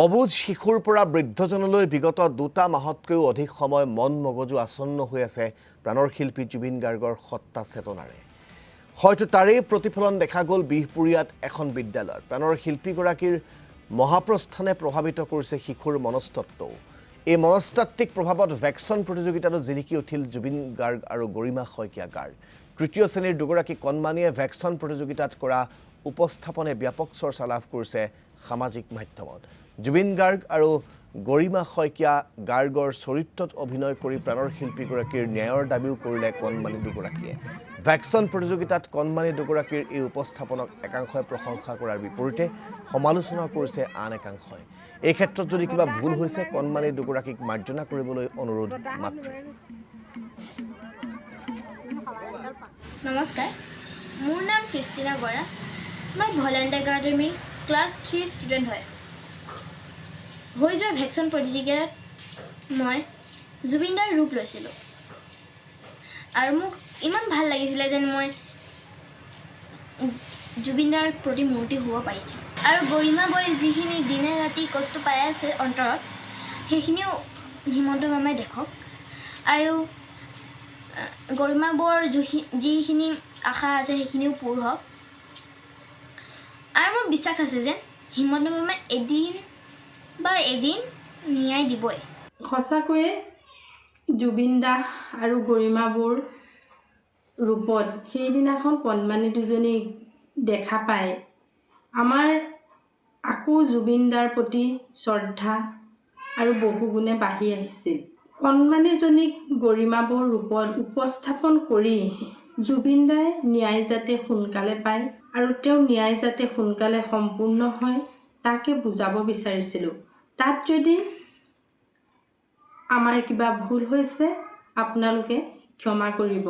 অবুজ শিশুৰ পৰা বৃদ্ধজনলৈ বিগত 2 মাহতকৈও অধিক সময় মন মগজু আসন্ন হৈ আছে প্ৰাণৰ শিল্পী জুবিন গাৰ্গৰ সত্তা চেতনাৰে হয়তো তাৰেই প্ৰতিফলন দেখা গ'ল বিহপুৰীয়াত এখন বিদ্যালয়ত প্ৰাণৰ শিল্পীগৰাকীৰ মহাপ্ৰস্থানে প্ৰভাৱিত কৰিছে শিশুৰ মনস্তত্ত্ব এই মনস্তাত্ত্বিক প্ৰভাৱত ভেকচন প্ৰতিযোগিতাতো জিলিকি উঠিল জুবিন গাৰ্গ আৰু গৰিমা শইকীয়া গাৰ্গ তৃতীয় শ্ৰেণীৰ দুগৰাকী কণমানিয়ে ভেকচন প্ৰতিযোগিতাত কৰা উপস্থাপনে ব্যাপক চৰ্চা লাভ কৰিছে সামাজিক মাধ্যমত জুবিন গাৰ্গ আৰু গৰিমা শইকীয়া গাৰ্গৰ চৰিত্ৰত অভিনয় কৰি প্ৰাণৰ শিল্পীগৰাকীৰ ন্যায়ৰ দাবীও কৰিলে কণমানি দুগৰাকীয়ে ভেকচন প্ৰতিযোগিতাত কণমানি দুগৰাকীৰ এই উপস্থাপনক একাংশই প্ৰশংসা কৰাৰ বিপৰীতে সমালোচনা কৰিছে আন একাংশই এই ক্ষেত্ৰত যদি কিবা ভুল হৈছে কণমানি দুগৰাকীক মাৰ্জনা কৰিবলৈ অনুৰোধ মাত্ৰ নমস্কাৰ মোৰ নাম ক্ৰিষ্টিনা বৰা মই ভলেণ্টিয়াৰ একাডেমি ক্লাছ 3 ষ্টুডেণ্ট হয় হৈ যোৱা ভেকচন প্ৰতিযোগিতাত মই জুবিনদাৰ ৰূপ লৈছিলোঁ আৰু মোক ইমান ভাল লাগিছিলে যেন মই জুবিনদাৰ প্ৰতিমূৰ্তি হ'ব পাৰিছিলোঁ আৰু গৰিমা বৈ যিখিনি দিনে ৰাতি কষ্ট পাই আছে অন্তৰত সেইখিনিও হিমন্ত মামাই দেখক আৰু গৰিমা বৰ যিখিনি আশা আছে সেইখিনিও পূৰ হওক আৰু মোৰ বিশ্বাস আছে যে হিমন্ত মামাই এদিন ন্যায় দিবই সঁচাকৈয়ে জুবিন দা আৰু গৰিমা বৌৰ ৰূপত সেইদিনাখন কণমানি দুজনী দেখা পায় আমাৰ আকৌ জুবিন দাৰ প্ৰতি শ্ৰদ্ধা আৰু বহুগুণে বাঢ়ি আহিছিল কণমানিজনীক গৰিমা বৌৰ ৰূপত উপস্থাপন কৰি জুবিন দাই ন্যায় যাতে সোনকালে পায় আৰু তেওঁ ন্যায় যাতে সোনকালে সম্পূৰ্ণ হয় তাকে বুজাব বিচাৰিছিলোঁ তাত যদি আমাৰ কিবা ভুল হৈছে আপোনালোকে ক্ষমা কৰিব